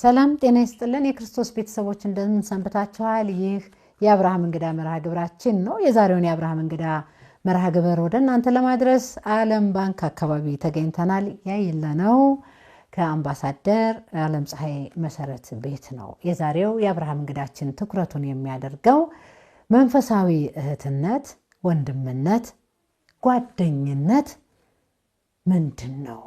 ሰላም ጤና ይስጥልን የክርስቶስ ቤተሰቦች እንደምን ሰንብታችኋል? ይህ የአብርሃም እንግዳ መርሃ ግብራችን ነው። የዛሬውን የአብርሃም እንግዳ መርሃ ግብር ወደ እናንተ ለማድረስ ዓለም ባንክ አካባቢ ተገኝተናል። ያይለነው ከአምባሳደር ዓለም ፀሐይ መሰረት ቤት ነው። የዛሬው የአብርሃም እንግዳችን ትኩረቱን የሚያደርገው መንፈሳዊ እህትነት፣ ወንድምነት፣ ጓደኝነት ምንድነው?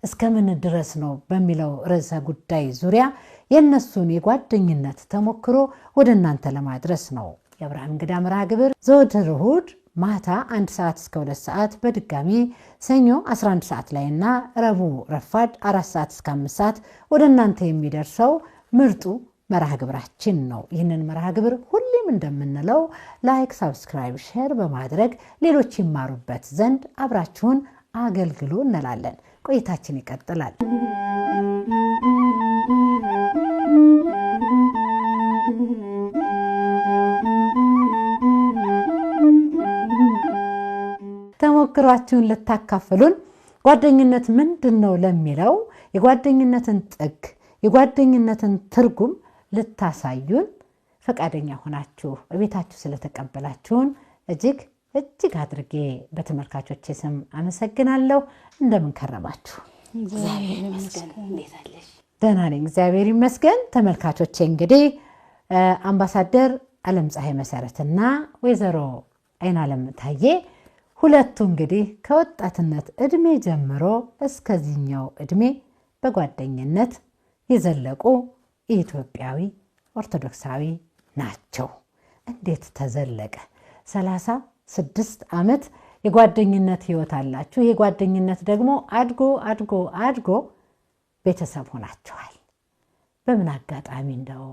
እስከምን ድረስ ነው በሚለው ርዕሰ ጉዳይ ዙሪያ የነሱን የጓደኝነት ተሞክሮ ወደ እናንተ ለማድረስ ነው። የአብርሃም እንግዳ መርሃ ግብር ዘወትር እሁድ ማታ 1 ሰዓት እስከ 2 ሰዓት በድጋሚ ሰኞ 11 ሰዓት ላይና ረቡዕ ረፋድ 4 ሰዓት እስከ 5 ሰዓት ወደ እናንተ የሚደርሰው ምርጡ መርሃ ግብራችን ነው። ይህንን መርሃ ግብር ሁሌም እንደምንለው ላይክ፣ ሰብስክራይብ፣ ሼር በማድረግ ሌሎች ይማሩበት ዘንድ አብራችሁን አገልግሉ እንላለን። ቆይታችን ይቀጥላል። ተሞክሯችሁን ልታካፍሉን ጓደኝነት ምንድነው ለሚለው የጓደኝነትን ጥግ የጓደኝነትን ትርጉም ልታሳዩን ፈቃደኛ ሆናችሁ በቤታችሁ ስለተቀበላችሁን እጅግ አድርጌ በተመልካቾቼ ስም አመሰግናለሁ። እንደምን ከረማችሁ? እግዚአብሔር ይመስገን። እንዴት አለሽ? ደህና ነኝ እግዚአብሔር ይመስገን። ተመልካቾቼ እንግዲህ አምባሳደር ዓለም ፀሐይ መሰረትና ወይዘሮ አይናለም ታዬ ሁለቱ እንግዲህ ከወጣትነት እድሜ ጀምሮ እስከዚህኛው እድሜ በጓደኝነት የዘለቁ ኢትዮጵያዊ ኦርቶዶክሳዊ ናቸው። እንዴት ተዘለቀ? 36 ዓመት የጓደኝነት ህይወት አላችሁ። የጓደኝነት ደግሞ አድጎ ቤተሰብ ሆናችኋል። በምን አጋጣሚ እንደው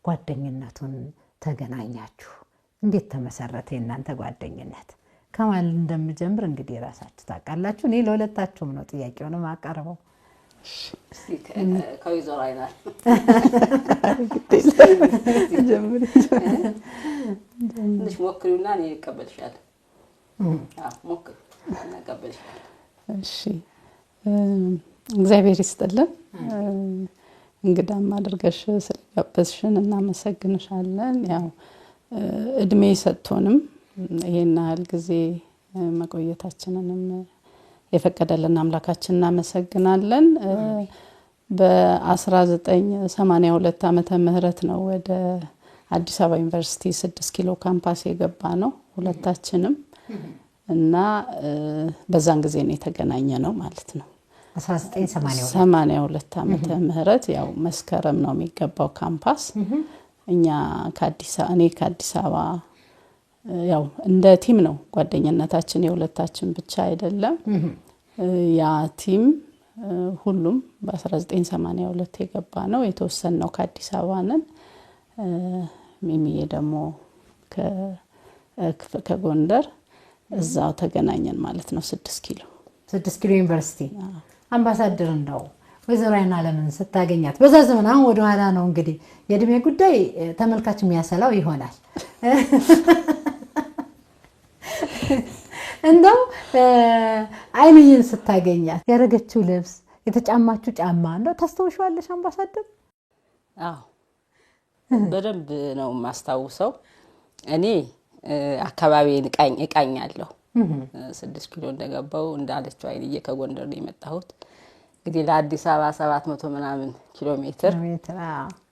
ጓደኝነቱን ተገናኛችሁ? እንዴት ተመሰረተ የእናንተ ጓደኝነት? ከማን እንደምጀምር እንግዲህ ራሳችሁ ታውቃላችሁ። እኔ ለሁለታችሁም ነው ጥያቄውን ማቀርበው። ከወይዘሮ አይናል ትንሽ ሞክሪውና እኔ እቀበልሻለሁ። ሞክሪ እና እቀበልሻለሁ። እሺ፣ እግዚአብሔር ይስጥልን። እንግዳም አድርገሽ ስለጋበዝሽን እናመሰግንሻለን። ያው እድሜ ሰጥቶንም ይሄን ያህል ጊዜ መቆየታችንንም የፈቀደልን አምላካችን እናመሰግናለን። በ1982 ዓመተ ምህረት ነው ወደ አዲስ አበባ ዩኒቨርሲቲ 6 ኪሎ ካምፓስ የገባ ነው ሁለታችንም እና በዛን ጊዜ ነው የተገናኘ ነው ማለት ነው። 1982 ዓመተ ምህረት ያው መስከረም ነው የሚገባው ካምፓስ። እኔ ከአዲስ አበባ ያው እንደ ቲም ነው ጓደኝነታችን፣ የሁለታችን ብቻ አይደለም። ያ ቲም ሁሉም በ1982 የገባ ነው። የተወሰነው ከአዲስ አበባ ነን። ሚሚዬ ደግሞ ከጎንደር እዛው ተገናኘን ማለት ነው። 6 ኪሎ ዩኒቨርሲቲ። አምባሳደር እንደው ወይዘሮ አይናለምን ስታገኛት በዛ ዘመን አሁን ወደ ኋላ ነው እንግዲህ የእድሜ ጉዳይ ተመልካች የሚያሰላው ይሆናል። እንደው አይንዬን ስታገኛት ያረገችው ልብስ የተጫማችሁ ጫማ እንደው ታስተውሻለሽ አምባሳደር? አዎ በደንብ ነው ማስተዋውሰው። እኔ አካባቢን እቃኛለሁ። 6 ኪሎ እንደገባው እንዳለችው አይንዬ ከጎንደር ነው የመጣሁት። እንግዲህ ለአዲስ አበባ 700 ምናምን ኪሎ ሜትር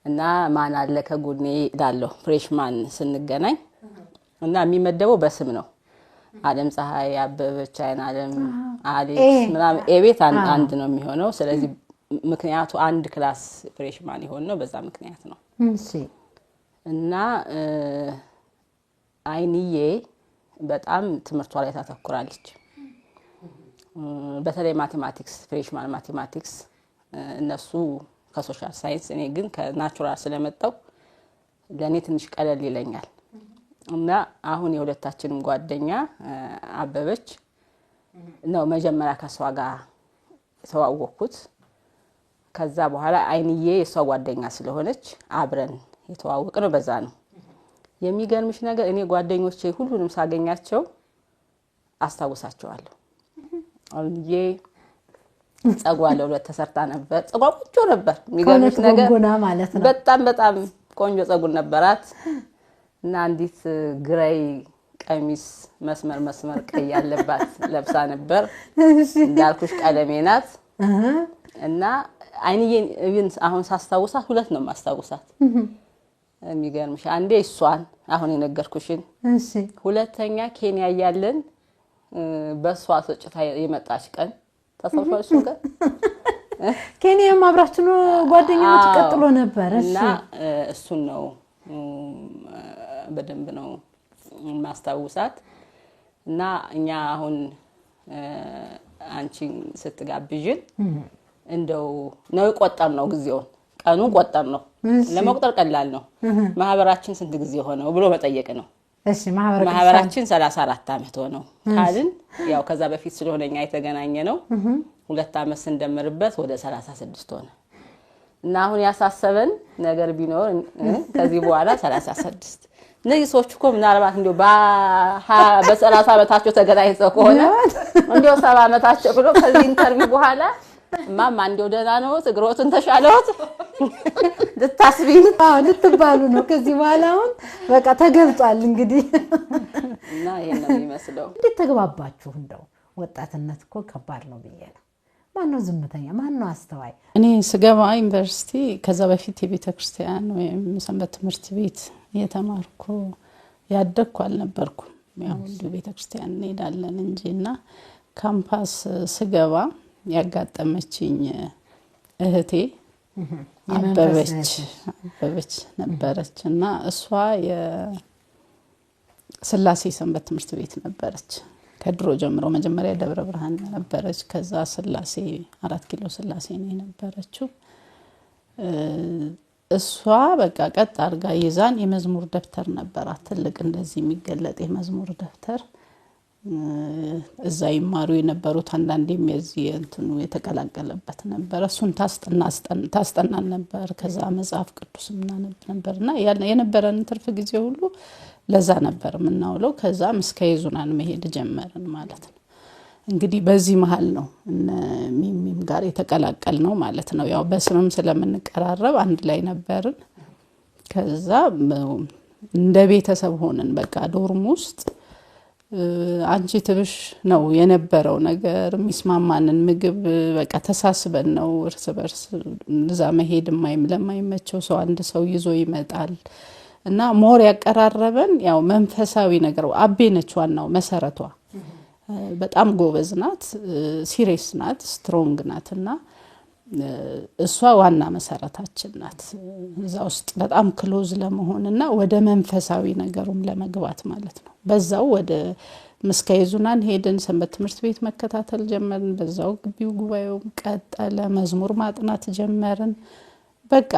እና ማን አለ ከጎኔ ላለው ፍሬሽማን ስንገናኝ እና የሚመደበው በስም ነው። ዓለም ፀሐይ፣ አበበች፣ አይናለም፣ አሌክስ ምናምን ኤቤት አንድ ነው የሚሆነው። ስለዚህ ምክንያቱ አንድ ክላስ ፍሬሽማን ይሆን ነው፣ በዛ ምክንያት ነው። እሺ። እና አይንዬ በጣም ትምህርቷ ላይ ታተኩራለች። በተለይ ማቴማቲክስ፣ ፍሬሽማን ማቴማቲክስ፣ እነሱ ከሶሻል ሳይንስ፣ እኔ ግን ከናቹራል ስለመጣው ለኔ ትንሽ ቀለል ይለኛል። እና አሁን የሁለታችንም ጓደኛ አበበች ነው መጀመሪያ ከሷ ጋር ተዋወቅኩት። ከዛ በኋላ አይንዬ የሷ ጓደኛ ስለሆነች አብረን የተዋወቅነው በዛ ነው። የሚገርምሽ ነገር እኔ ጓደኞቼ ሁሉንም ሳገኛቸው አስታውሳቸዋለሁ። አይንዬ ጸጉሯ ለሁለት ተሰርታ ነበር። ጸጉሯ ቆንጆ ነበር። የሚገርምሽ ነገር ጎንጎና ማለት ነው። በጣም ቆንጆ ጸጉር ነበራት እና አንዲት ግራይ ቀሚስ መስመር ቀይ ያለባት ለብሳ ነበር። እንዳልኩሽ ቀለሜ ናት እና አይንዬን ኢቭን አሁን ሳስታውሳት ሁለት ነው ማስታውሳት። የሚገርምሽ አንዴ እሷን አሁን የነገርኩሽን፣ እሺ ሁለተኛ ኬንያ ያለን በሷ ተጭታ የመጣች ቀን ታስታውሻለሽ? እሱ ቀን ኬንያም አብራችሁ ነው ጓደኞች ቀጥሎ ነበር። እሺ እና እሱን ነው በደንብ ነው ማስታውሳት። እና እኛ አሁን አንቺን ስትጋብዥን እንደው ነው ቆጠር ነው ጊዜውን ቀኑን ቆጠር ነው ለመቁጠር ቀላል ነው። ማህበራችን ስንት ጊዜ ሆነው ብሎ መጠየቅ ነው። እሺ ማህበራችን 34 አመት ሆነው ካልን ያው ከዛ በፊት ስለሆነኛ የተገናኘ ነው 2 አመት ስንደምርበት ወደ 36 ሆነ እና አሁን ያሳሰበን ነገር ቢኖር ከዚህ በኋላ 36 እነዚህ ሰዎች እኮ ምናልባት እንደው በ30 አመታቸው ተገናኝተው ከሆነ እንደው 70 አመታቸው ብሎ ከዚህ ኢንተርቪው በኋላ ማማ እንደው ደህና ነው እግሮትን ተሻለዎት ልትባሉ ነው። ከዚህ በኋላ አሁን በቃ ተገልጧል እንግዲህ እና ይሄን ነው የሚመስለው። እንዴት ተግባባችሁ? እንደው ወጣትነት እኮ ከባድ ነው ብዬ ነው። ማነው ዝምተኛ? ማነው አስተዋይ? እኔ ስገባ ዩኒቨርሲቲ ከዛ በፊት የቤተ ክርስቲያን ወይም ሰንበት ትምህርት ቤት የተማርኩ ያደግኩ አልነበርኩም። ያው ቤተ ክርስቲያን እንሄዳለን እንጂና ካምፓስ ስገባ ያጋጠመችኝ እህቴ አበበች ነበረችና እሷ የስላሴ ሰንበት ትምህርት ቤት ነበረች ከድሮ ጀምሮ። መጀመሪያ ደብረ ብርሃን ነበረች፣ ከዛ ስላሴ 4 ኪሎ ስላሴ ነው የነበረችው። እሷ በቃ ቀጥ አድርጋ ይዛን የመዝሙር ደብተር ነበራት፣ ትልቅ እንደዚህ የሚገለጥ የመዝሙር ደብተር። እዛ ይማሩ የነበሩት አንዳንዴም የዚህ እንትኑ የተቀላቀለበት ነበር። እሱን ታስጠናን ነበር። ከዛ መጽሐፍ ቅዱስ እናነብ ነበርና የነበረን ትርፍ ጊዜ ሁሉ ለዛ ነበር የምናውለው። ከዛ እስከ ይዙናን መሄድ ጀመርን ማለት ነው። እንግዲህ በዚህ መሃል ነው ሚሚም ጋር የተቀላቀል ነው ማለት ነው። ያው በስምም ስለምንቀራረብ አንድ ላይ ነበርን። ከዛ እንደ ቤተሰብ ሆነን በቃ ዶርም ውስጥ አንቺ ትብሽ ነው የነበረው ነገር። የሚስማማንን ምግብ በቃ ተሳስበን ነው እርስ በርስ እዛ መሄድ ለማይመቸው ሰው አንድ ሰው ይዞ ይመጣል እና ሞር ያቀራረበን ያው መንፈሳዊ ነገር። አቤነች ዋናው መሰረቷ በጣም ጎበዝ ናት፣ ሲሪየስ ናት፣ ስትሮንግ ናትና እሷ ዋና መሰረታችን ናት። እዛ ውስጥ በጣም ክሎዝ ለመሆንና ወደ መንፈሳዊ ነገሩም ለመግባት ማለት ነው። በዛው ወደ መስካይዙናን ሄደን ሰንበት ትምህርት ቤት መከታተል ጀመርን። በዛው ግቢው ጉባኤው ቀጠለ፣ መዝሙር ማጥናት ጀመርን። በቃ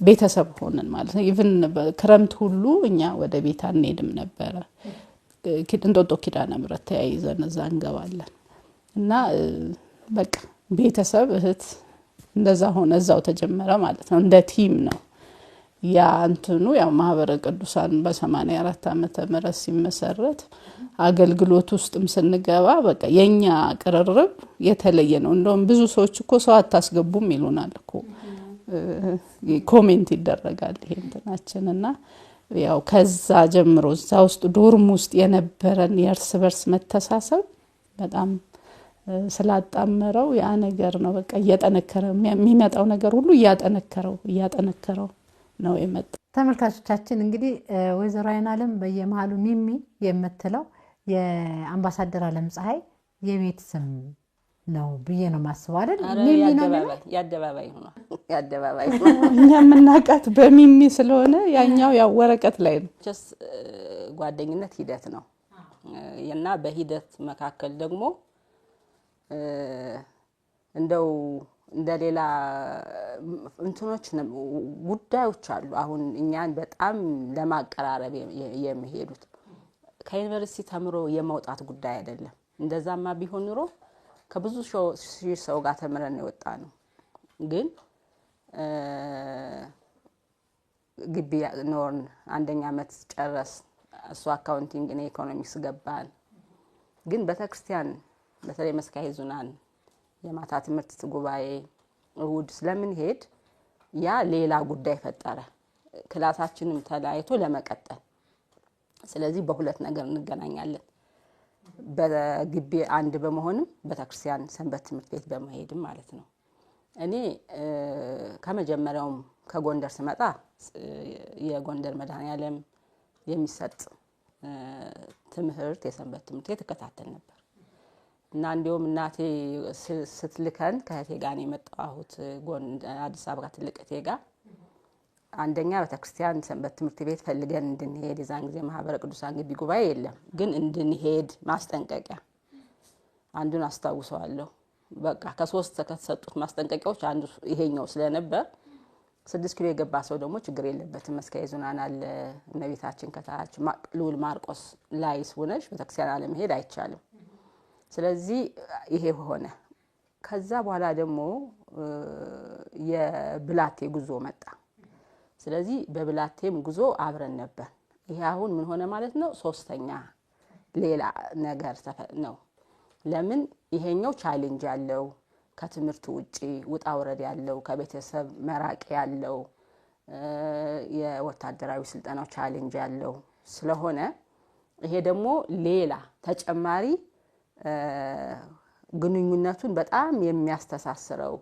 ቤተሰብ ሆነን ማለት ነው። ኢቭን ክረምት ሁሉ እኛ ወደ ቤት አንሄድም ነበረ። እንጦጦ ኪዳነ ምሕረት ተያይዘን እዛ እንገባለን እና በቃ ቤተሰብ እህት እንደዛ ሆነ። እዛው ተጀመረ ማለት ነው። እንደ ቲም ነው ያ እንትኑ። ያው ማህበረ ቅዱሳን በ84 ዓመተ ምህረት ሲመሰረት አገልግሎት ውስጥም ስንገባ በቃ የኛ ቅርርብ የተለየ ነው። እንደውም ብዙ ሰዎች እኮ ሰው አታስገቡም ይሉናል እኮ ኮሜንት ይደረጋል ይሄ እንትናችንና ያው ከዛ ጀምሮ እዛ ውስጥ ዶርም ውስጥ የነበረን የእርስ በርስ መተሳሰብ በጣም ስላጣመረው ያ ነገር ነው በቃ እያጠነከረ የሚመጣው ነገር ሁሉ እያጠነከረው ነው የመጣው። ተመልካቾቻችን እንግዲህ ወይዘሮ አይናለም በየመሃሉ ሚሚ የምትለው የአምባሳደር አለም ፀሐይ የቤት ስም ነው ብዬ ነው ማስበው አይደል? ሚሚ ነው ያደባባይ ሆኖ እኛ የምናውቃት በሚሚ ስለሆነ ያኛው ያው ወረቀት ላይ ነው። ጓደኝነት ሂደት ነው እና በሂደት መካከል ደግሞ እንደው እንደሌላ እንትኖች ጉዳዮች አሉ። አሁን እኛን በጣም ለማቀራረብ የሚሄዱት ከዩኒቨርሲቲ ተምሮ የመውጣት ጉዳይ አይደለም። እንደዛማ ቢሆን ኑሮ ከብዙ ሰው ጋር ተምረን የወጣ ነው። ግን ግቢ ኖርን፣ አንደኛ አመት ጨረስ፣ እሱ አካውንቲንግ እና ኢኮኖሚክስ ገባን። ግን ቤተክርስቲያን በተለይ መስካየ ኅዙናን የማታ ትምህርት ጉባኤ እሁድ ስለምንሄድ ያ ሌላ ጉዳይ ፈጠረ ክላሳችንም ተላይቶ ለመቀጠል። ስለዚህ በሁለት ነገር እንገናኛለን በግቢ አንድ በመሆንም በተክርስቲያን ሰንበት ትምህርት ቤት በመሄድም ማለት ነው። እኔ ከመጀመሪያውም ከጎንደር ስመጣ የጎንደር መድኃኔዓለም የሚሰጥ ትምህርት የሰንበት ትምህርት ቤት ተከታተል ነበር እና እንዲሁም እናቴ ስትልከን ከእህቴ ጋር ነው የመጣሁት አዲስ አበባ ትልቅ እህቴ ጋር አንደኛ በተክርስቲያን ሰንበት ትምህርት ቤት ፈልገን እንድንሄድ የዛን ጊዜ ማህበረ ቅዱሳን ግቢ ጉባኤ የለም ግን እንድንሄድ ማስጠንቀቂያ አንዱን አስታውሰዋለሁ። በቃ ከሶስት ከተሰጡት ማስጠንቀቂያዎች አንዱ ይሄኛው ስለነበር 6 ኪሎ የገባ ሰው ደግሞ ችግር የለበትም መስከየ ዙናን አለ እመቤታችን ከታች ልዑል ማርቆስ ላይ ሆነሽ በተክርስቲያን አለመሄድ አይቻልም። ስለዚህ ይሄ ሆነ። ከዛ በኋላ ደግሞ የብላቴ ጉዞ መጣ። ስለዚህ በብላቴም ጉዞ አብረን ነበር። ይሄ አሁን ምን ሆነ ማለት ነው ሶስተኛ ሌላ ነገር ነው። ለምን ይሄኛው ቻሌንጅ ያለው ከትምህርቱ ውጪ ውጣ ወረድ ያለው ከቤተሰብ መራቅ ያለው የወታደራዊ ስልጠናው ቻሌንጅ ያለው ስለሆነ ይሄ ደግሞ ሌላ ተጨማሪ ግንኙነቱን በጣም የሚያስተሳስረው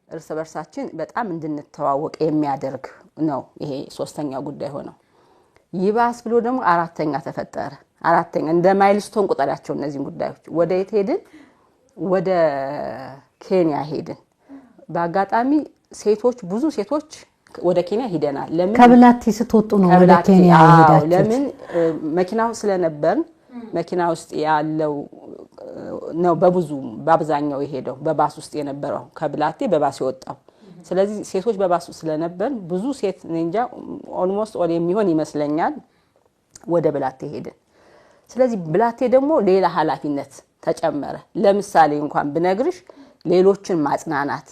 እርስ በርሳችን በጣም እንድንተዋወቅ የሚያደርግ ነው። ይሄ ሶስተኛው ጉዳይ ሆነው ይባስ ብሎ ደግሞ አራተኛ ተፈጠረ። አራተኛ እንደ ማይልስቶን ቁጥራቸው እነዚህ ጉዳዮች ወደ የት ሄድን? ወደ ኬንያ ሄድን። በአጋጣሚ ሴቶች ብዙ ሴቶች ወደ ኬንያ ሄደናል። ለምን ከብላቴ ስትወጡ ነው ወደ ኬንያ ሄዳችሁት? ለምን መኪናው ስለነበር መኪና ውስጥ ያለው ነው በአብዛኛው የሄደው በባስ ውስጥ የነበረው ከብላቴ በባስ ይወጣው። ስለዚህ ሴቶች በባስ ውስጥ ስለነበር ብዙ ሴት እንጃ ኦልሞስት ኦል የሚሆን ይመስለኛል ወደ ብላቴ ሄድን። ስለዚህ ብላቴ ደግሞ ሌላ ኃላፊነት ተጨመረ። ለምሳሌ እንኳን ብነግርሽ ሌሎችን ማጽናናት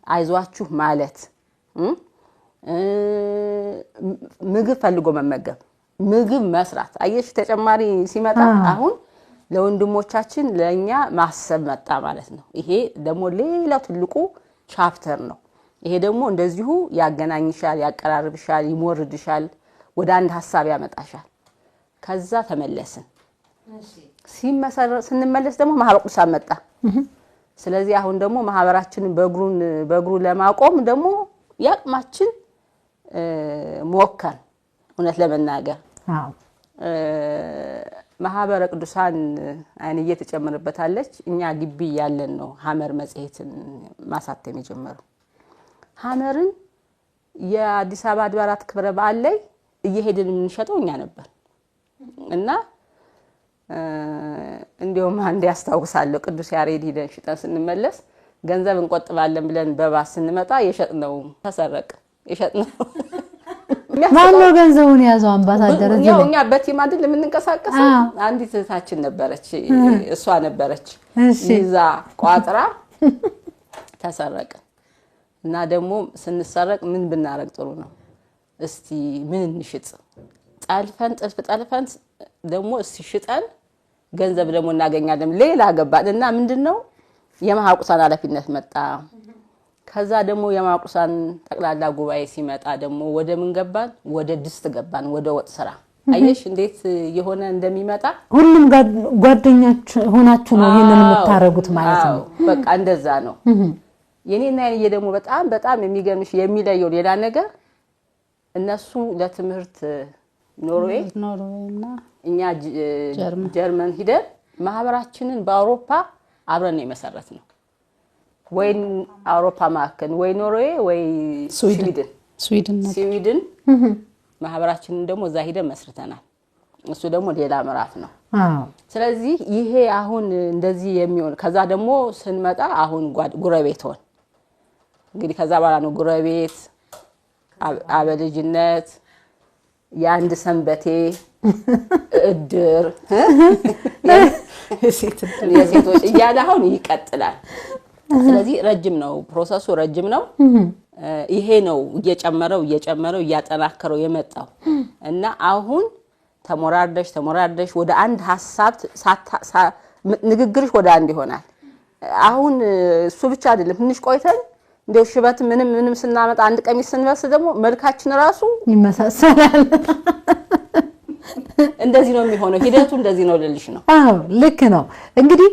አይዟችሁ ማለት ምግብ ፈልጎ መመገብ ምግብ መስራት አየሽ ተጨማሪ ሲመጣ አሁን ለወንድሞቻችን ለኛ ማሰብ መጣ ማለት ነው። ይሄ ደግሞ ሌላው ትልቁ ቻፕተር ነው። ይሄ ደግሞ እንደዚሁ ያገናኝሻል ያቀራርብሻል ይሞርድሻል ወደ አንድ ሐሳብ ያመጣሻል። ከዛ ተመለስን። ስንመለስ ደግሞ ማህበረ ቅዱሳን መጣ። ስለዚህ አሁን ደግሞ ማህበራችንን በእግሩ ለማቆም ደግሞ ያቅማችን ሞከን እውነት ለመናገር ማህበረ ቅዱሳን አይንዬ ተጨምርበታለች። እኛ ግቢ ያለን ነው ሐመር መጽሔትን ማሳተም የጀመረው። ሐመርን የአዲስ አበባ አድባራት ክብረ በዓል ላይ እየሄድን የምንሸጠው እኛ ነበር እና እንዲያውም አንዴ ያስታውሳለሁ ቅዱስ ያሬድ ሄደን ሽጠን ስንመለስ ገንዘብ እንቆጥባለን ብለን በባስ ስንመጣ የሸጥነው ተሰረቀ። የሸጥነው ማን ነው ገንዘቡን ያዘው? አምባሳደር እዚህ ያው እኛ በቲም አይደል የምንንቀሳቀሰው። አንዲት እህታችን ነበረች እሷ ነበረች ይዛ ቋጥራ ተሰረቀ። እና ደግሞ ስንሰረቅ ምን ብናረግ ጥሩ ነው? እስቲ ምን እንሽጥ? ጠልፈን ደግሞ እስቲ ሽጠን ገንዘብ ደግሞ እናገኛለን። ሌላ ገባን እና ምንድነው የማህበረ ቅዱሳን ኃላፊነት መጣ። ከዛ ደግሞ የማህበረ ቅዱሳን ጠቅላላ ጉባኤ ሲመጣ ደግሞ ወደ ምን ገባን? ወደ ድስት ገባን፣ ወደ ወጥ ስራ። አየሽ እንዴት የሆነ እንደሚመጣ። ሁሉም ጓደኞች ሆናችሁ ነው ይሄንን የምታረጉት ማለት ነው። በቃ እንደዛ ነው። የኔና የኔ ደግሞ በጣም የሚገርምሽ የሚለየው ሌላ ነገር እነሱ ለትምህርት ኖርዌይና እኛ ጀርመን ሂደን ማህበራችንን በአውሮፓ አብረን ነው የመሰረትነው። ወይ አውሮፓ ማከን ወይ ኖርዌይ ወይ ስዊድን ማህበራችንን ደግሞ እዛ ሂደን መስርተናል። እሱ ደግሞ ሌላ ምዕራፍ ነው። ስለዚህ ይሄ አሁን እንደዚህ የሚሆን ከዛ ደግሞ ስንመጣ አሁን ጉረቤት ሆን እንግዲህ ከዛ በኋላ ነው ጉረቤት አበልጅነት የአንድ ሰንበቴ እድር የሴቶች እያለ አሁን ይቀጥላል። ስለዚህ ረጅም ነው ፕሮሰሱ ረጅም ነው። ይሄ ነው እየጨመረው እያጠናከረው የመጣው እና አሁን ተሞራርደሽ ወደ አንድ ሐሳብ ንግግርሽ ወደ አንድ ይሆናል አሁን እሱ ብቻ አይደለም ትንሽ ቆይተን እንደው ሽበት ምንም ስናመጣ አንድ ቀሚስ ስንበስ ደግሞ መልካችን ራሱ ይመሳሰላል። እንደዚህ ነው የሚሆነው ሂደቱ እንደዚህ ነው ልልሽ ነው። አዎ ልክ ነው። እንግዲህ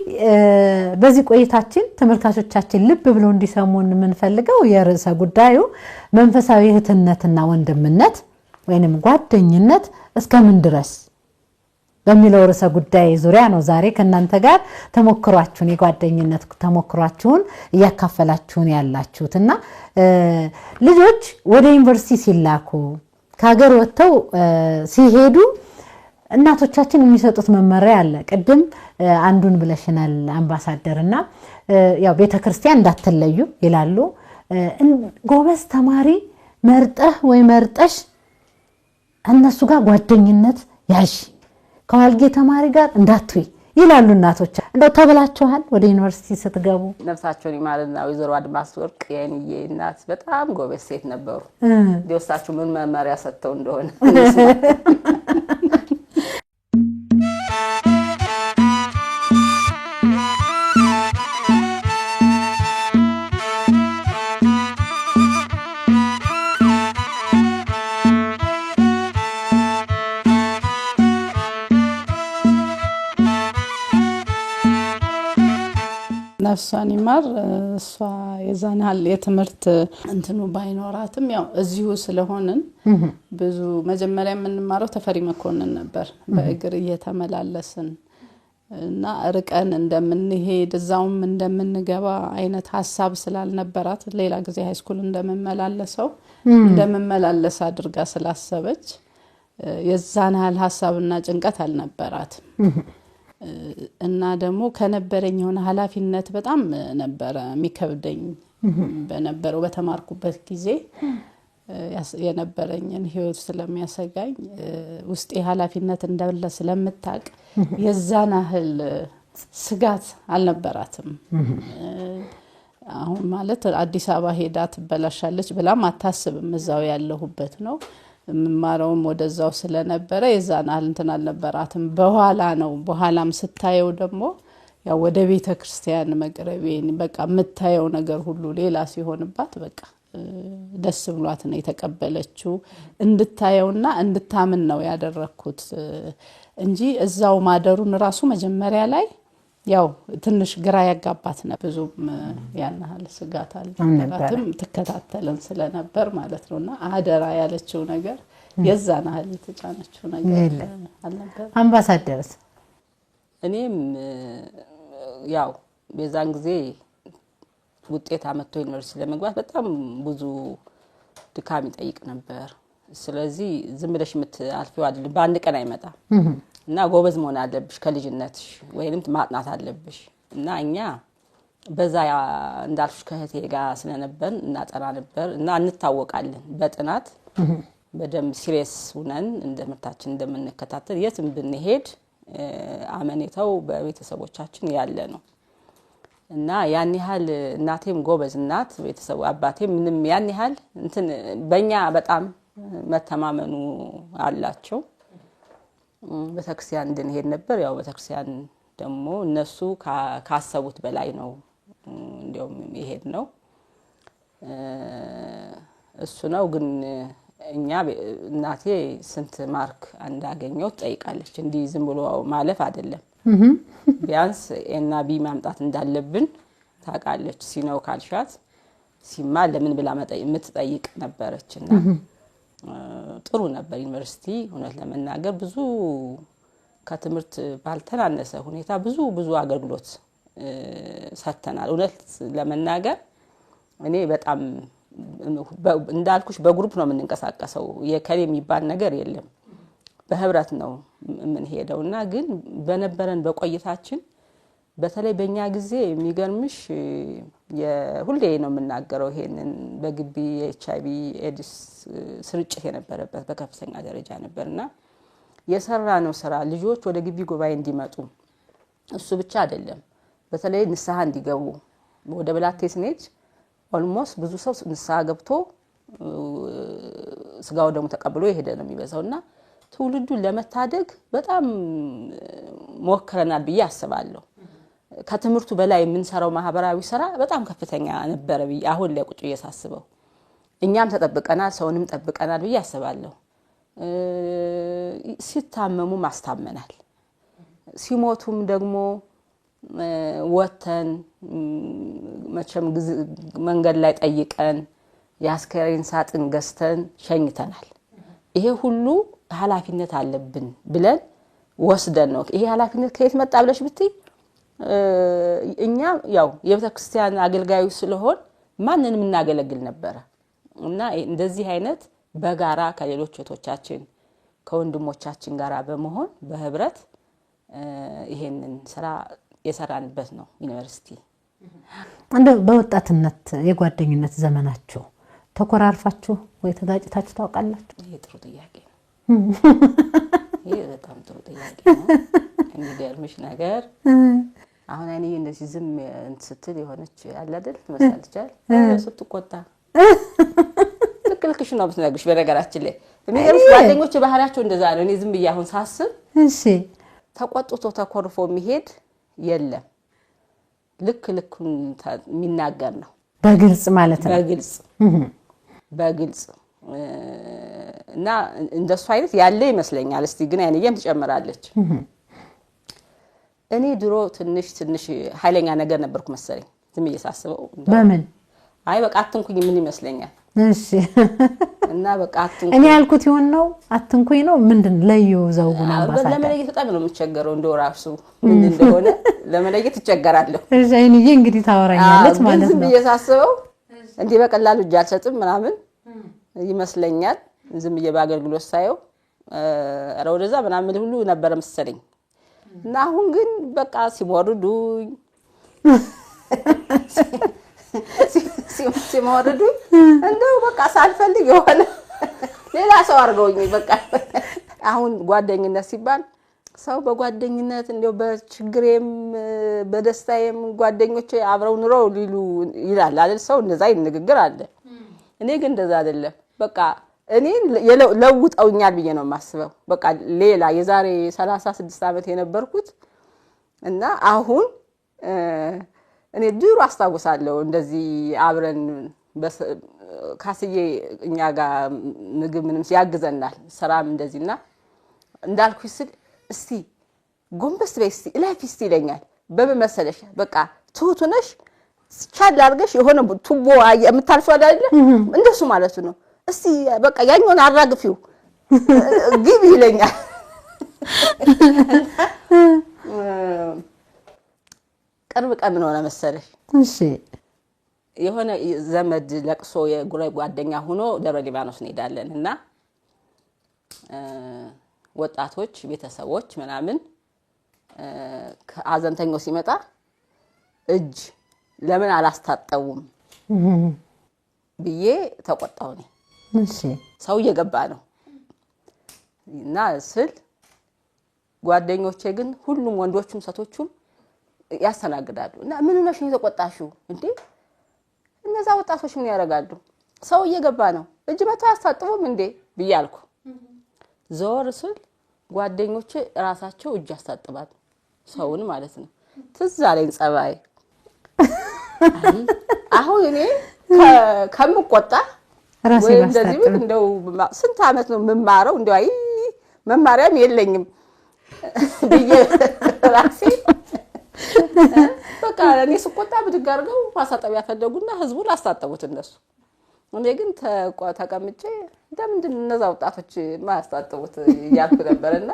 በዚህ ቆይታችን ተመልካቾቻችን ልብ ብለው እንዲሰሙን የምንፈልገው የርዕሰ ጉዳዩ መንፈሳዊ እህትነትና ወንድምነት ወይንም ጓደኝነት እስከምን ድረስ በሚለው ርዕሰ ጉዳይ ዙሪያ ነው ዛሬ ከናንተ ጋር ተሞክሯችሁን የጓደኝነት ተሞክሯችሁን እያካፈላችሁን ያላችሁትና ልጆች ወደ ዩኒቨርሲቲ ሲላኩ ከሀገር ወጥተው ሲሄዱ እናቶቻችን የሚሰጡት መመሪያ አለ። ቅድም አንዱን ብለሽናል አምባሳደርና ያው ቤተክርስቲያን እንዳትለዩ ይላሉ። ጎበዝ ተማሪ መርጠህ ወይ መርጠሽ እነሱ ጋር ጓደኝነት ያዥ ከዋልጌ ተማሪ ጋር እንዳትይ ይላሉ እናቶች። እንደው ተብላችኋል ወደ ዩኒቨርሲቲ ስትገቡ? ነፍሳቸውን ይማርና ወይዘሮ አድማስ ወርቅ የኔ እናት በጣም ጎበዝ ሴት ነበሩ። ዲዮሳችሁ ምን መመሪያ ሰጥተው እንደሆነ ነፍሷን ይማር። እሷ የዛናል የትምህርት እንትኑ ባይኖራትም ያው እዚሁ ስለሆነን ብዙ መጀመሪያ የምንማረው ተፈሪ መኮንን ነበር በእግር እየተመላለስን እና ርቀን እንደምንሄድ እዛውም እንደምንገባ አይነት ሐሳብ ስላልነበራት ሌላ ጊዜ ሃይስኩል እንደምመላለስ አድርጋ ስላሰበች የዛናል ሐሳብና ጭንቀት አልነበራትም። እና ደግሞ ከነበረኝ የሆነ ኃላፊነት በጣም ነበረ የሚከብደኝ በነበረው በተማርኩበት ጊዜ የነበረኝን ህይወት ስለሚያሰጋኝ ውስጤ ኃላፊነት እንዳለ ስለምታቅ የዛናህል ስጋት አልነበራትም። አሁን ማለት አዲስ አበባ ሄዳ ትበላሻለች ብላም አታስብም። እዛው ያለሁበት ነው መማራውም ወደዛው ስለነበረ የዛናህል እንትን አልነበራትም። በኋላም ስታየው ደግሞ ያው ወደ ቤተክርስቲያን መቅረቤን በቃ የምታየው ነገር ሁሉ ሌላ ሲሆንባት በቃ ደስ ብሏት ነው የተቀበለችው። እንድታየውና እንድታምን ነው ያደረኩት እንጂ እዛው ማደሩን ራሱ መጀመሪያ ላይ ያው ትንሽ ግራ ያጋባት ነበር። ብዙም ያናል ስጋት አልነበረም ተከታተለን ስለነበር ማለት ነውና አደራ ያለችው ነገር የዛናል የተጫነችው ነገር አልነበር። አምባሳደርስ? እኔም ያው በዛን ጊዜ ውጤት አመጥቶ ዩኒቨርሲቲ ለመግባት በጣም ብዙ ድካም ይጠይቅ ነበር። ስለዚህ ዝም ብለሽ የምትአልፊው አይደለም፣ በአንድ ቀን አይመጣም እና ጎበዝ መሆን አለብሽ ከልጅነትሽ ወይንም ማጥናት አለብሽ። እና እኛ በዛ እንዳልኩሽ ከህቴ ጋር ስለነበር እናጠና ነበር እና እንታወቃለን በጥናት በደንብ ሲሪየስ ሆነን እንደምርታችን እንደምንከታተል የትም ብንሄድ አመኔታው በቤተሰቦቻችን ያለ ነው። እና ያን ያህል እናቴም ጎበዝ እናት ቤተሰቡ አባቴም ምንም ያን ያህል እንትን በእኛ በጣም መተማመኑ አላቸው። በተክርስቲያን እንድንሄድ ነበር። ያው በተክርስቲያን ደግሞ እነሱ ካሰቡት በላይ ነው እንደውም ይሄድ ነው እሱ ነው። ግን እኛ እናቴ ስንት ማርክ እንዳገኘው ጠይቃለች። እንዲህ ዝም ብሎ ማለፍ አይደለም፣ ቢያንስ ኤና ቢ ማምጣት እንዳለብን ታውቃለች። ሲነው ካልሻት ሲማ ለምን ብላ የምትጠይቅ ነበረችና ጥሩ ነበር ዩኒቨርሲቲ። ሆነት ለመናገር ብዙ ከትምህርት ባልተናነሰ ሁኔታ ብዙ አገልግሎት ሰጥተናል። ሆነት ለመናገር እኔ በጣም እንዳልኩሽ በግሩፕ ነው የምንንቀሳቀሰው። የከሌ የሚባል ነገር የለም፣ በህብረት ነው የምንሄደውና ግን በነበረን በቆይታችን በተለይ በእኛ ጊዜ የሚገርምሽ ሁሌ ነው የምናገረው ይሄንን በግቢ የኤችአይቪ ኤድስ ስርጭት የነበረበት በከፍተኛ ደረጃ ነበርና የሰራነው ስራ ልጆች ወደ ግቢ ጉባኤ እንዲመጡ እሱ ብቻ አይደለም፣ በተለይ ንስሐ እንዲገቡ ወደ ብላቴ ስኔት ኦልሞስት ብዙ ሰው ንስሐ ገብቶ ስጋው ደግሞ ተቀብሎ ይሄደ ነው የሚበዛውና ትውልዱን ለመታደግ በጣም ሞክረናል ብዬ አስባለሁ። ከትምህርቱ በላይ የምንሰራው ማህበራዊ ስራ በጣም ከፍተኛ ነበር ብዬ አሁን ላይ ቁጭ እየሳስበው እኛም ተጠብቀናል ሰውንም ተጠብቀናል ብዬ አስባለሁ ሲታመሙ ማስታመናል ሲሞቱም ደግሞ ወተን መቼም መንገድ ላይ ጠይቀን ያስከሬን ሳጥን ገዝተን ሸኝተናል ይሄ ሁሉ ኃላፊነት አለብን ብለን ወስደን ነው ይሄ ኃላፊነት ከየት መጣ ብለሽ ብትይ እኛ ያው የቤተክርስቲያን አገልጋዩ ስለሆን ማንንም እናገለግል ነበር እና እንደዚህ አይነት በጋራ ከሌሎች እህቶቻችን ከወንድሞቻችን ጋር በመሆን በህብረት ይሄንን ስራ የሰራንበት ነው ዩኒቨርሲቲ እንደ በወጣትነት የጓደኝነት ዘመናችሁ ተኮራርፋችሁ ወይ ተጋጭታችሁ ታውቃላችሁ ይሄ ጥሩ ጥያቄ ነው ይሄ በጣም ጥሩ ጥያቄ ነው የሚገርምሽ ነገር አሁን እኔ እንደዚህ ዝም ስትል የሆነች ያለ አይደል ትመስላለች አይደል ስትቆጣ ልክልክሽ ነው ብትነግርሽ በነገራችን ላይ የሚገርምሽ ጓደኞች ባህሪያቸው እንደዛ ነው እኔ ዝም ብዬ አሁን ሳስብ እሺ ተቆጥቶ ተኮርፎ የሚሄድ የለም ልክልኩን የሚናገር ነው በግልጽ ማለት ነው በግልጽ እና እንደሱ አይነት ያለ ይመስለኛል እስቲ ግን ያንየም ትጨምራለች እኔ ድሮ ትንሽ ኃይለኛ ነገር ነበርኩ መሰለኝ ዝም እየሳስበው በምን አይ በቃ አትንኩኝ ምን ይመስለኛል እሺ እና በቃ አትንኩኝ እኔ ያልኩት ይሆን ነው አትንኩኝ ነው ምንድን ለዩ ዘውጉና ባታ ለመለየት በጣም ነው የምቸገረው እንደው ራሱ ምን እንደሆነ ለመለየት ትቸገራለሁ እሺ አይንዬ እንግዲህ ታወራኛለች ማለት ነው ዝም እየሳስበው እንዴ በቀላሉ እጅ አልሰጥም ምናምን ይመስለኛል ዝም እየባገልግሎት ሳይው ወደዛ ምናምን ሁሉ ነበር መሰለኝ እና አሁን ግን በቃ ሲሞርዱኝ ሲሞርዱኝ እንደው በቃ ሳልፈልግ የሆነ ሌላ ሰው አርገውኝ በቃ አሁን ጓደኝነት ሲባል ሰው በጓደኝነት እንደው በችግሬም በደስታዬም ጓደኞቼ አብረው ኑረው ሊሉ ይላል አይደል ሰው እንደዛ ይንግግር አለ እኔ ግን እንደዛ አይደለም በቃ እኔ ለውጠውኛል ብዬ ነው ማስበው በቃ ሌላ የዛሬ 36 አመት የነበርኩት እና አሁን እኔ ድሮ አስታውሳለሁ እንደዚህ አብረን ካስዬ እኛ ጋር ምግብ ምንም ሲያግዘናል ሰራም እንደዚህና እንዳልኩሽ ስል እስቲ ጎንበስ በይ እስቲ ላይፍ እስቲ ይለኛል በመሰለሽ በቃ ትሁት ነሽ ቻል አድርገሽ የሆነ ቱቦ የምታልፈው አይደለ እንደሱ ማለት ነው እስቲ በቃ ያኛውን አራግፊው ግብ ይለኛል ቅርብ ቀን ምን ሆነ መሰለሽ እሺ የሆነ ዘመድ ለቅሶ የጉራይ ጓደኛ ሆኖ ደብረ ሊባኖስ እንሄዳለንና ወጣቶች ቤተሰቦች ምናምን ከአዘንተኛው ሲመጣ እጅ ለምን አላስታጠውም ብዬ ተቆጣው ነኝ እሺ ሰው እየገባ ነው እና ስል ጓደኞቼ ግን ሁሉም ወንዶቹም ሴቶቹም ያስተናግዳሉ እና ምን ሆነሽ ነው የተቆጣሽው እንዴ እነዛ ወጣቶች ምን ያረጋሉ ሰው እየገባ ነው እጅ መታ ያስታጥቡም እንዴ ብያልኩ ዞር ስል ጓደኞቼ ራሳቸው እጅ ያስታጥባሉ ሰውን ማለት ነው ትዝ አለኝ ጸባይ አሁን እኔ ከምቆጣ ራሴ እንደዚህ እንደው ስንት አመት ነው መማረው እንደው አይ መማሪያም የለኝም ብዬ ራሴ በቃ እኔ ስቆጣ ብድጋርገው ማሳጠቢያ ፈለጉና ህዝቡን አስታጠቡት እነሱ እኔ ግን ተቀምጬ እንደምንድን እነዛ ወጣቶች ማያስታጠቡት ያልኩ ነበርና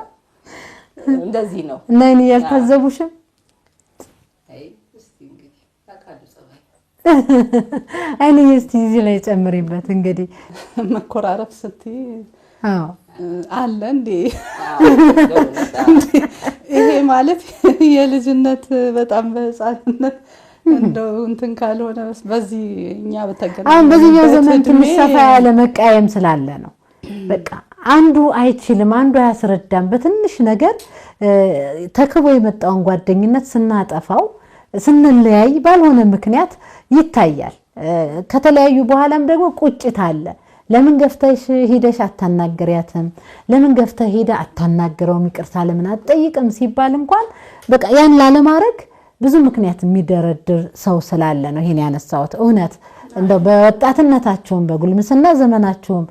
እንደዚህ ነው እና እኔ ያልታዘቡሽም አይ እስቲ እንግዲህ ታቃዱ ጸባይ አይኔ እስቲ እዚህ ላይ ጨምሪበት እንግዲህ መኮራረፍ ስትይ አዎ አለ እንዴ ይሄ ማለት የልጅነት በጣም በህፃንነት እንደው እንትን ካልሆነ በዚህ እኛ በተገናኘ አሁን በዚህኛው ዘመን ትንሽ ሰፋ ያለ መቃየም ስላለ ነው በቃ አንዱ አይችልም አንዱ ያስረዳም በትንሽ ነገር ተከቦ የመጣውን ጓደኝነት ስናጠፋው ስንለያይ ባልሆነ ምክንያት ይታያል ከተለያዩ በኋላም ደግሞ ቁጭት አለ ለምን ገፍተሽ ሄደሽ አታናገሪያትም ለምን ገፍተህ ሄደ አታናገረው ይቅርታ ለምን አትጠይቅም ሲባል እንኳን በቃ ያን ላለማረግ ብዙ ምክንያት የሚደረድር ሰው ስላለ ነው ይሄን ያነሳሁት። እውነት እንደው በወጣትነታችሁም በጉልምስና ዘመናችሁም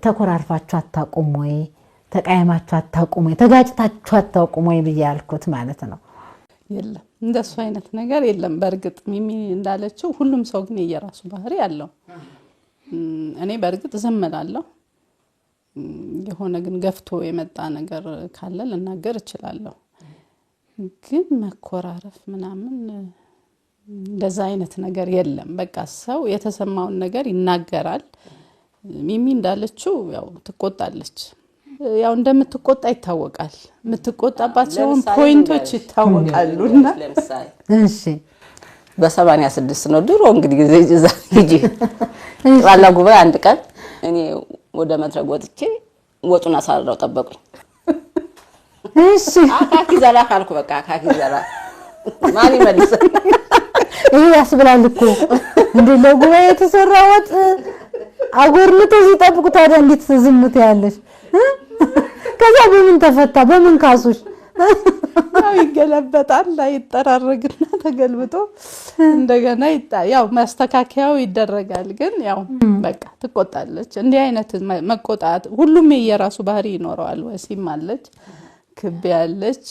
ተኮራርፋችሁ አታውቁም ወይ? ተቃየማችሁ አታውቁም ወይ? ተጋጭታችሁ አታውቁም ወይ ብዬ ያልኩት ማለት ነው። የለም እንደሱ አይነት ነገር የለም። በርግጥ ሚሚ እንዳለችው ሁሉም ሰው ግን የራሱ ባህሪ አለው። እኔ በርግጥ ዝም እላለሁ። የሆነ ግን ገፍቶ የመጣ ነገር ካለ ልናገር እችላለሁ። ግን መኮራረፍ ምናምን እንደዛ አይነት ነገር የለም። በቃ ሰው የተሰማውን ነገር ይናገራል። ሚሚ እንዳለችው ያው ትቆጣለች። ያው እንደምትቆጣ ይታወቃል። የምትቆጣባቸው ፖይንቶች ይታወቃሉና እሺ በ86 ነው ድሮ እንግዲህ እዛ ሂጂ ባላ ጉባኤ አንድ ቀን እኔ ወደ መድረክ ወጥቼ ወጡን አሳረው ጠበቁኝ። እሺ አካኪ ዘራ ካልኩ በቃ አካኪ ዘራ ማን ይመልስ? ይሄ ያስብላል እኮ እንደ ለጉባኤ የተሰራ ወጥ አጎርልቶ ሲጠብቁ ታዲያ እንዴት ዝምት ያለሽ? ከዛ በምን ተፈታ? በምን ካሱሽ? ያው ይገለበጣል አይጠራረግና ተገልብጦ እንደገና ያው ማስተካከያው ይደረጋል። ግን ያው በቃ ትቆጣለች። እንዲህ አይነት መቆጣት ሁሉም የራሱ ባህሪ ይኖረዋል። ወሲም አለች፣ ክብ ያለች፣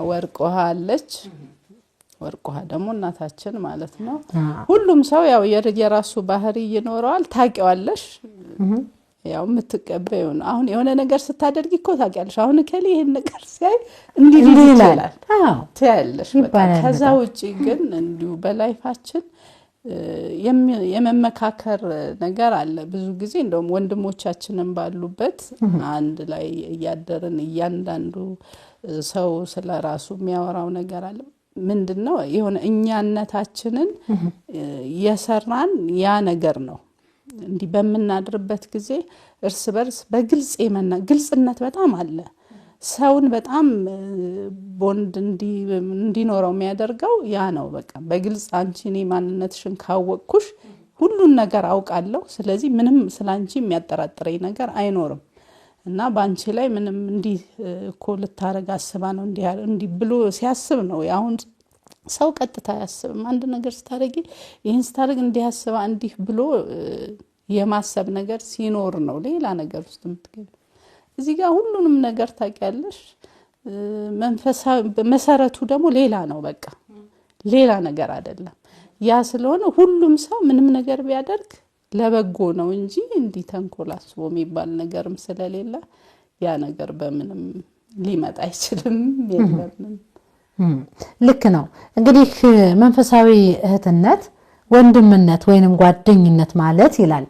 ወርቆሃ አለች። ወርቆሃ ደግሞ እናታችን ማለት ነው። ሁሉም ሰው ያው የራሱ ባህሪ ይኖረዋል። ታውቂዋለሽ ያው የምትቀበዩ ነው። አሁን የሆነ ነገር ስታደርጊ እኮ ታውቂያለሽ። አሁን ከሊ ይሄን ነገር ሲያይ እንዲህ ይላል። አዎ ታያለሽ። በቃ ከዛ ውጪ ግን እንዲሁ በላይፋችን የመመካከር ነገር አለ። ብዙ ጊዜ እንደውም ወንድሞቻችንን ባሉበት አንድ ላይ እያደረን እያንዳንዱ ሰው ስለራሱ የሚያወራው ነገር አለ። ምንድነው የሆነ እኛነታችንን የሰራን ያ ነገር ነው። እንዲህ በመናድርበት ጊዜ እርስ በርስ በግልጽ ግልጽነት በጣም አለ። ሰውን በጣም ቦንድ እንዲኖረው የሚያደርገው ያ ነው። በቃ በግልጽ አንቺ እኔ ማንነትሽን ካወቅኩሽ ሁሉን ነገር አውቃለሁ። ስለዚህ ምንም ስላንቺ የሚያጠራጥረኝ ነገር አይኖርም እና ባንቺ ላይ ምንም እንዲህ እኮ ልታረጋ አስባ ነው እንዲህ ብሎ ሲያስብ ነው። አሁን ሰው ቀጥታ ያስብም አንድ ነገር ስታረጊ ይሄን ስታረግ እንዲህ ያስባ እንዲህ ብሎ የማሰብ ነገር ሲኖር ነው ሌላ ነገር ውስጥ የምትገቢ። እዚህ ጋር ሁሉንም ነገር ታውቂያለሽ። መንፈሳዊ መሰረቱ ደግሞ ሌላ ነው። በቃ ሌላ ነገር አይደለም። ያ ስለሆነ ሁሉም ሰው ምንም ነገር ቢያደርግ ለበጎ ነው እንጂ እንዲህ ተንኮል አስቦ የሚባል ነገርም ስለሌለ ያ ነገር በምንም ሊመጣ አይችልም። የለም ልክ ነው። እንግዲህ መንፈሳዊ እህትነት ወንድምነት ወይንም ጓደኝነት ማለት ይላል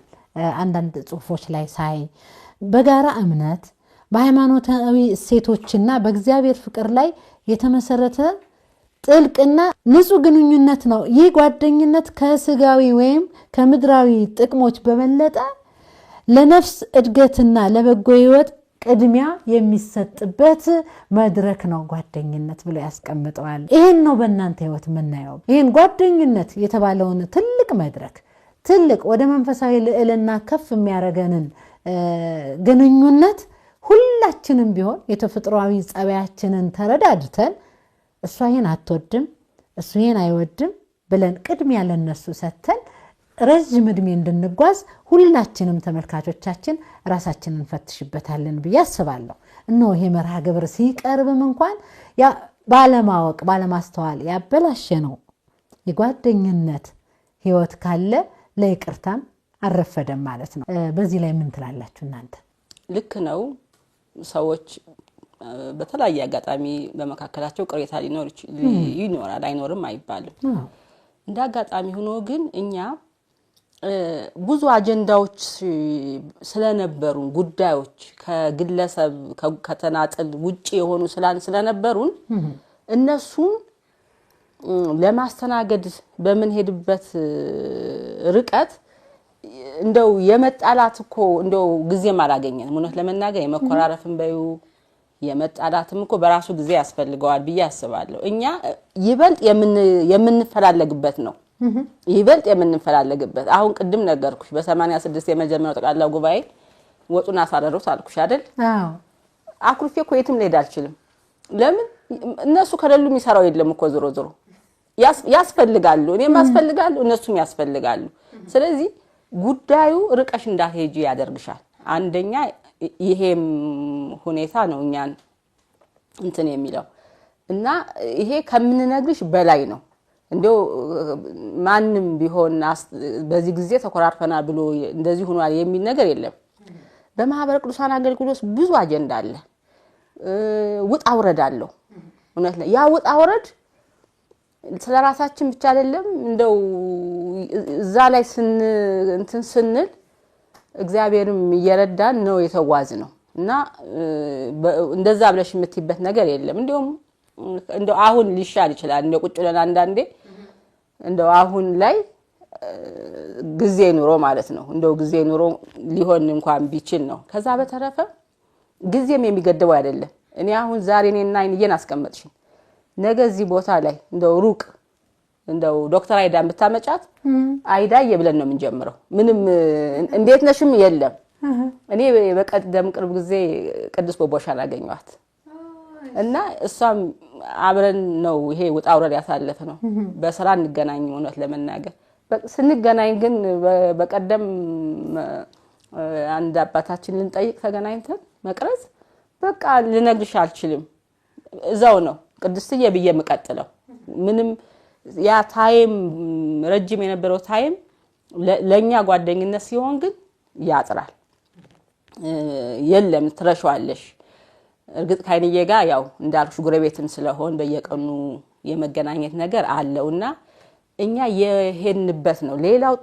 አንዳንድ ጽሁፎች ላይ ሳይ በጋራ እምነት በሃይማኖታዊ እሴቶችና በእግዚአብሔር ፍቅር ላይ የተመሰረተ ጥልቅና ንጹህ ግንኙነት ነው። ይህ ጓደኝነት ከስጋዊ ወይም ከምድራዊ ጥቅሞች በመለጠ ለነፍስ እድገትና ለበጎ ህይወት ቅድሚያ የሚሰጥበት መድረክ ነው ጓደኝነት ብሎ ያስቀምጠዋል። ይሄን ነው በእናንተ ህይወት የምናየው። ይሄን ጓደኝነት የተባለውን ትልቅ መድረክ ትልቅ ወደ መንፈሳዊ ልዕልና ከፍ የሚያረገንን ግንኙነት ሁላችንም ቢሆን የተፈጥሯዊ ጸባያችንን ተረዳድተን እሷ ይሄን አትወድም እሱ ይሄን አይወድም ብለን ቅድሚያ ለነሱ ሰተን ረጅም እድሜ እንድንጓዝ ሁላችንም ተመልካቾቻችን ራሳችንን ፈትሽበታለን ብዬ አስባለሁ። እነሆ ይሄ መርሃ ግብር ሲቀርብም እንኳን ያ ባለማወቅ ባለማስተዋል ያበላሸ ነው የጓደኝነት ህይወት ካለ ለይቅርታም አረፈደም ማለት ነው። በዚህ ላይ ምን ትላላችሁ እናንተ? ልክ ነው። ሰዎች በተለያየ አጋጣሚ በመካከላቸው ቅሬታ ይኖራል፣ አይኖርም አይባልም። እንደ አጋጣሚ ሆኖ ግን እኛ ብዙ አጀንዳዎች ስለነበሩን ጉዳዮች ከግለሰብ ከተናጥል ውጪ የሆኑ ስለነበሩን እነሱን ለማስተናገድ በመንሄድበት ርቀት እንደው የመጣላት እኮ እንደው ጊዜም አላገኘንም። እውነት ለመናገር የመኮራረፍን በዩ የመጣላትም እኮ በራሱ ጊዜ ያስፈልገዋል ብዬ አስባለሁ። እኛ ይበልጥ የምንፈላለግበት ነው ይበልጥ የምንፈላለግበት። አሁን ቅድም ነገርኩሽ በ86 የመጀመሪያው ጠቅላላ ጉባኤ ወጡን አሳረሩት አልኩሽ አይደል? አዎ አኩርፌ እኮ የትም ልሄድ አልችልም። ለምን እነሱ ከሌሉ የሚሰራው የለም እኮ ዞሮ ዞሮ ያስፈልጋሉ፣ እኔም ያስፈልጋሉ፣ እነሱም ያስፈልጋሉ። ስለዚህ ጉዳዩ ርቀሽ እንዳትሄጂ ያደርግሻል። አንደኛ ይሄም ሁኔታ ነው እኛን እንትን የሚለው እና ይሄ ከምንነግርሽ በላይ ነው። እንደው ማንም ቢሆን በዚህ ጊዜ ተኮራርፈናል ብሎ እንደዚህ ሆኗል የሚል ነገር የለም። በማህበረ ቅዱሳን አገልግሎት ብዙ አጀንዳ አለ፣ ውጣ ውረድ አለው። እውነት ነው። ያ ውጣ ውረድ ስለራሳችን ብቻ አይደለም። እንደው እዛ ላይ እንትን ስንል እግዚአብሔርም እየረዳን ነው የተዋዝ ነው እና እንደዛ ብለሽ የምትይበት ነገር የለም። እንደው አሁን ሊሻል ይችላል። እንደው ቁጭ ብለን አንዳንዴ እንደው አሁን ላይ ጊዜ ኑሮ ማለት ነው። እንደው ጊዜ ኑሮ ሊሆን እንኳን ቢችል ነው። ከዛ በተረፈ ጊዜም የሚገድበው አይደለም። እኔ አሁን ዛሬ እኔና አይንዬን አስቀመጥሽኝ፣ ነገ እዚህ ቦታ ላይ እንደው ሩቅ እንደው ዶክተር አይዳን ብታመጫት አይዳዬ ብለን ነው የምንጀምረው። ምንም እንዴት ነሽም የለም። እኔ በቀደም ቅርብ ጊዜ ቅዱስ ቦቦሻን አገኘኋት እና እሷም አብረን ነው ይሄ ውጣ ውረድ ያሳለፈ ነው። በስራ እንገናኝ እውነት ለመናገር ስንገናኝ ግን በቀደም አንድ አባታችን ልንጠይቅ ተገናኝተን መቅረጽ በቃ ልነግርሽ አልችልም። እዛው ነው ቅድስትዬ ብዬ የምቀጥለው። ምንም ያ ታይም ረጅም የነበረው ታይም ለኛ ጓደኝነት ሲሆን ግን ያጥራል። የለም ትረሻዋለሽ። እርግጥ ካይንዬ ጋር ያው እንዳልኩሽ ጎረቤትም ስለሆን በየቀኑ የመገናኘት ነገር አለውና እኛ የሄድንበት ነው።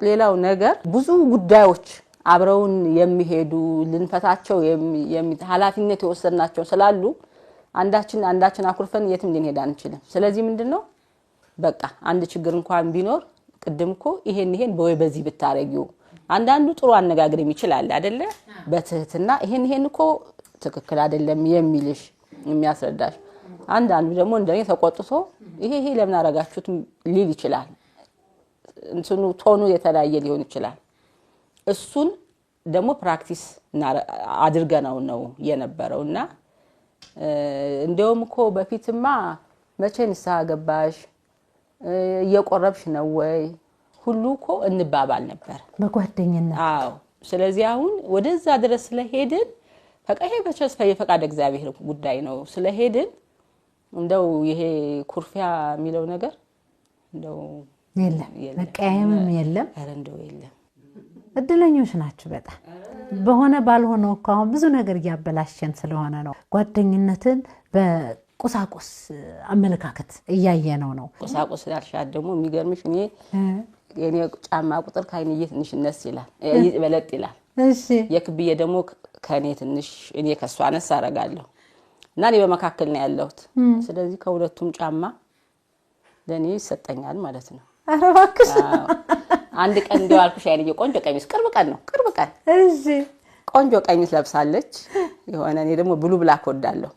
ሌላው ነገር ብዙ ጉዳዮች አብረውን የሚሄዱ ልንፈታቸው ኃላፊነት የወሰድናቸው ስላሉ አንዳችን አኩርፈን የትም ልንሄድ አንችልም። ስለዚህ ምንድነው በቃ አንድ ችግር እንኳን ቢኖር ቅድምኮ ይሄን በዚህ ብታረጊው አንዳንዱ ጥሩ አነጋገር ይችላል አይደለ? በትህትና ይሄንኮ ትክክል አይደለም የሚልሽ የሚያስረዳሽ። አንዳንዱ ደግሞ እንደኔ ተቆጥቶ ይሄ ለምን አረጋችሁት ሊል ይችላል። እንትኑ ቶኑ የተለያየ ሊሆን ይችላል። እሱን ደግሞ ፕራክቲስ አድርገናው ነው የነበረውና እንደውም እኮ በፊትማ መቼ ንስሐ ገባሽ እየቆረብሽ ነው ወይ ሁሉ እኮ እንባባል ነበር በጓደኝነት። አዎ። ስለዚህ አሁን ወደዛ ድረስ ስለሄድን ፈቃሄ በተስፋ የፈቃድ እግዚአብሔር ጉዳይ ነው ስለሄድን እንደው ይሄ ኩርፊያ የሚለው ነገር እንደው የለም፣ መቀየምም የለም። አረ እንደው የለም። እድለኞች ናችሁ በጣም። በሆነ ባልሆነው እኮ አሁን ብዙ ነገር እያበላሸን ስለሆነ ነው ጓደኝነትን በቁሳቁስ አመለካከት እያየነው ነው። ቁሳቁስ ያልሻት ደግሞ የሚገርምሽ የኔ ጫማ ቁጥር ካይንዬ ትንሽ ነስ ይላል በለጥ ይላል። እሺ የክብዬ ደግሞ ከኔ ትንሽ እኔ ከሷ አነስ አረጋለሁ እና እኔ በመካከል ነው ያለሁት። ስለዚህ ከሁለቱም ጫማ ለኔ ይሰጠኛል ማለት ነው። ኧረ እባክሽ አንድ ቀን እንደው አልኩሽ አይንዬ ቆንጆ ቀሚስ ቅርብ ቀን እሺ ቆንጆ ቀሚስ ለብሳለች የሆነ እኔ ደግሞ ብሉ ብላክ ወዳለሁ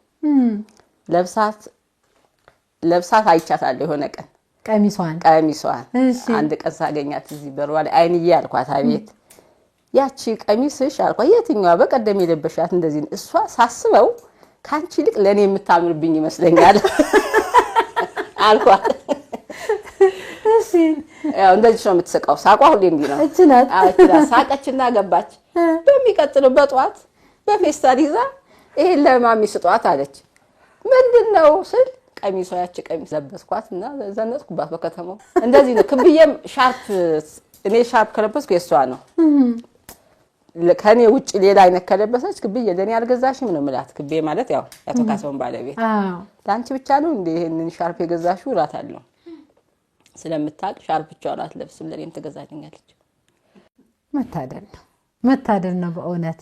ለብሳት አይቻታለሁ የሆነ ቀን ቀሚሷን አንድ ቀን ሳገኛት እዚህ በሯ ላይ አይንዬ አልኳት አቤት ያቺ ቀሚስሽ አልኳት የትኛዋ በቀደም የለበሻት እንደዚህ እሷ ሳስበው ካንቺ ልቅ ለኔ የምታምርብኝ ይመስለኛል አልኳት። እሺ ያው እንደዚህ ነው የምትስቀው። ሳቋ ሁሌ እንዲህ ነው እችናት ሳቀችና ገባች። በሚቀጥለው በጧት በፌስታል ይዛ ይሄን ለማሚ ስጧት አለች። ምንድነው ስል ቀሚሷ ያቺ ቀሚስ ለበስኳትና ዘነጥኩባት በከተማው። እንደዚህ ነው ክብዬም እኔ ሻርፕ ከለበስኩ የሷ ነው። ከኔ ውጪ ሌላ አይነት ከለበሰች ክብዬ ለኔ አልገዛሽም ነው ማለት። ክብዬ ማለት ያው ያተካሰውን ባለቤት ላንቺ ብቻ ነው እንደ ይሄንን ሻርፕ የገዛሽው እላታለሁ። ስለምታቅ ሻርፕ ብቻውን አትለብስም ለኔም ትገዛልኛለች። መታደል ነው በእውነት።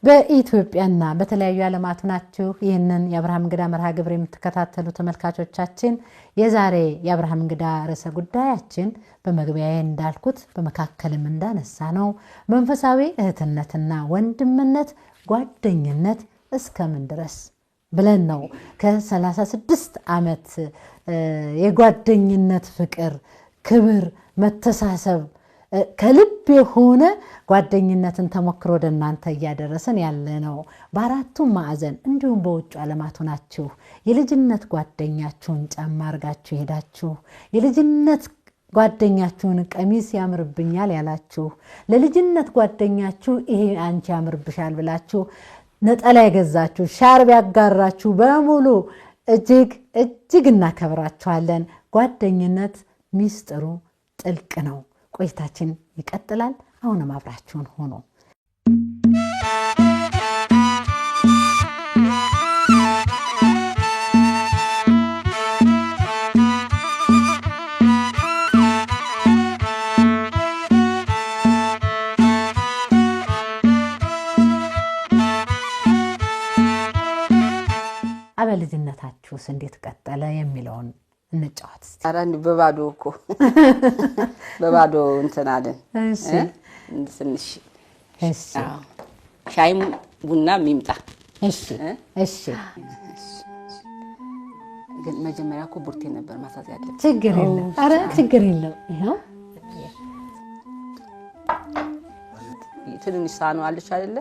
በኢትዮጵያና በተለያዩ ዓለማት ናችሁ ይህንን የአብርሃም እንግዳ መርሃ ግብር የምትከታተሉ ተመልካቾቻችን የዛሬ የአብርሃም እንግዳ ርዕሰ ጉዳያችን በመግቢያዬ እንዳልኩት በመካከልም እንዳነሳ ነው መንፈሳዊ እህትነትና ወንድምነት ጓደኝነት እስከምን ድረስ ብለን ነው። ከ36 ዓመት የጓደኝነት ፍቅር፣ ክብር፣ መተሳሰብ ከልብ የሆነ ጓደኝነትን ተሞክሮ ወደ እናንተ እያደረሰን ያለ ነው። በአራቱም ማዕዘን እንዲሁም በውጭ ዓለማት ሆናችሁ የልጅነት ጓደኛችሁን ጫማ አርጋችሁ ሄዳችሁ የልጅነት ጓደኛችሁን ቀሚስ ያምርብኛል ያላችሁ ለልጅነት ጓደኛችሁ ይሄ አንቺ ያምርብሻል ብላችሁ ነጠላ የገዛችሁ ሻርብ ያጋራችሁ በሙሉ እጅግ እናከብራችኋለን። ጓደኝነት ሚስጥሩ ጥልቅ ነው። ቆይታችን ይቀጥላል። አሁንም አብራችሁን ሆኖ አበልጅነታችሁስ እንዴት ቀጠለ የሚለውን እንጫወት። አራን በባዶ እኮ በባዶ እንትን አለን። እሺ ትንሽ እሺ ሻይም ቡና የሚምጣ። እሺ እሺ ግን መጀመሪያ እኮ ቡርቴ ነበር ማሳዝ ያለብን። ችግር የለም። አረ ችግር የለም። ይሄው ትንሽ ሳህኑ አለች አይደለ?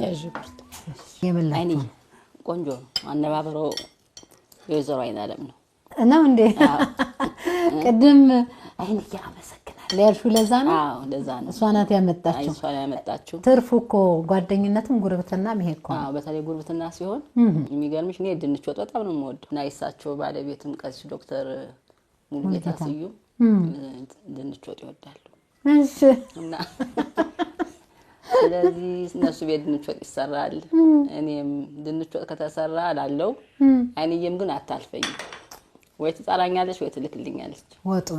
ያጅብርት አይኔ ቆንጆ አነባበሮ የዘሮ አይናለም ነው እና እንዴ ቀደም አይኔ ያመሰግናል ያልሽው ለዛ ነው። አዎ ለዛ ነው። እሷ ናት ያመጣችው። እሷ ናት ያመጣችው። ትርፉ እኮ ጓደኝነትም ጉርብትና መሄድ እኮ። አዎ በተለይ ጉርብትና ሲሆን የሚገርምሽ እኔ ድንች ወጥ በጣም ነው የምወደው እና የእሳቸው ባለቤትም ቀሲስ ዶክተር ሙሉጌታ ስዩም ድንች ወጥ ይወዳሉ። እሺ እና ስለዚህ እነሱ ቤት ድንች ወጥ ይሰራል። እኔም ድንች ወጥ ከተሰራ አላለው አይንየም ግን አታልፈኝ ወይ ትጣራኛለች ወይ ትልክልኛለች ወጡ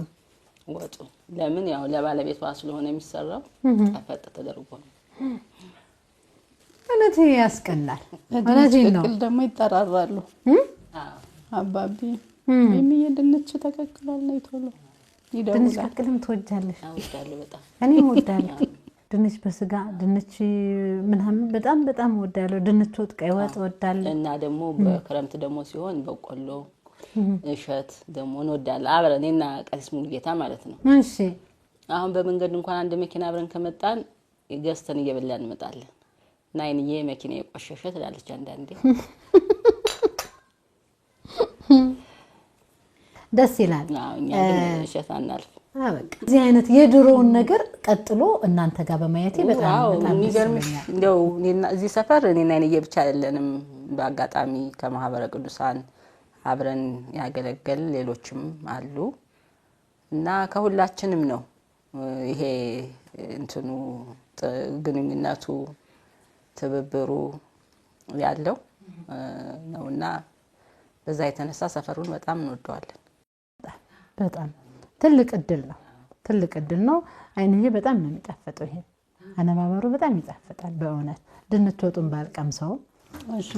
ለምን ያው ለባለቤቷ ስለሆነ የሚሰራው ተፈጠ ተደርጎ ነው። እነቴ ያስቀናል። እነቴ ነው ደግሞ ይጠራራሉ። አባቢ የሚየድንች ተቀቅሏል ነው ይቶሎ ይደውላል። ድንች ቀቅልም ትወጃለሽ? አውቃለሁ በጣም እኔም እወዳለሁ። ድንች በስጋ ድንች ምናምን በጣም እወዳለሁ። ድንች ወጥ ቀይ ወጥ እወዳለሁ። እና ደግሞ በክረምት ደግሞ ሲሆን በቆሎ እሸት ደግሞ እንወዳለን አብረን እና ቀሲስ ሙሉጌታ ማለት ነው። እሺ አሁን በመንገድ እንኳን አንድ መኪና አብረን ከመጣን ገዝተን እየበላን እንመጣለን። እና አይንዬ መኪና የቆሸሸ ትላለች አንዳንዴ። ደስ ይላል። አዎ እኛ ግን እሸት አናልፍ። በቃ እዚህ አይነት የድሮውን ነገር ቀጥሎ እናንተ ጋር በማየቴ በጣም የሚገርምሽ እንደው እዚህ ሰፈር እኔና አይንዬ ብቻ አይደለንም። በአጋጣሚ ከማህበረ ቅዱሳን አብረን ያገለገል ሌሎችም አሉ እና ከሁላችንም ነው ይሄ እንትኑ ግንኙነቱ ትብብሩ ያለው ነውና በዛ የተነሳ ሰፈሩን በጣም እንወደዋለን። በጣም ትልቅ እድል ነው። አይንዬ በጣም ነው የሚጣፈጠው። ይሄ አነባበሩ በጣም ይጣፍጣል በእውነት። ድንች ወጡን ባልቀምሰው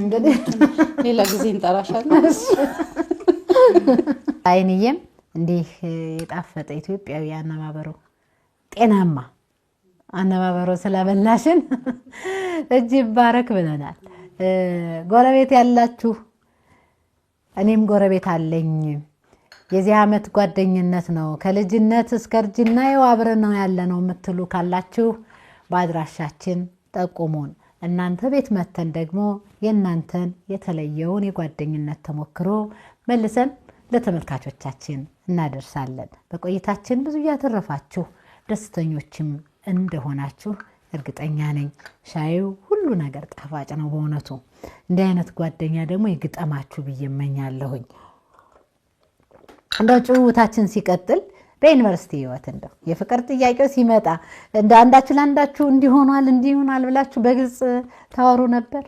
እንግዲህ ሌላ ጊዜ እንጠራሻለን። አይንዬም እንዲህ የጣፈጠ ኢትዮጵያዊ አነባበሩ ጤናማ አነባበሩ ስላበላሽን እጅ ይባረክ ብለናል። ጎረቤት ያላችሁ እኔም ጎረቤት አለኝ። የዚህ ዓመት ጓደኝነት ነው ከልጅነት እስከ እርጅና አብረን ነው ያለነው የምትሉ ካላችሁ በአድራሻችን ጠቁሙን። እናንተ ቤት መተን ደግሞ የእናንተን የተለየውን የጓደኝነት ተሞክሮ መልሰን ለተመልካቾቻችን እናደርሳለን። በቆይታችን ብዙ ያተረፋችሁ ደስተኞችም እንደሆናችሁ እርግጠኛ ነኝ። ሻዩ ሁሉ ሁሉ ነገር ጣፋጭ ነው በእውነቱ። እንዲህ አይነት ጓደኛ ደግሞ ይግጠማችሁ ብዬ እመኛለሁኝ። እንደው ጭውውታችን ሲቀጥል በዩኒቨርሲቲ ህይወት እንደው የፍቅር ጥያቄው ሲመጣ እንደ አንዳችሁ ለአንዳችሁ እንዲሆናል ብላችሁ በግልጽ ታወሩ ነበር?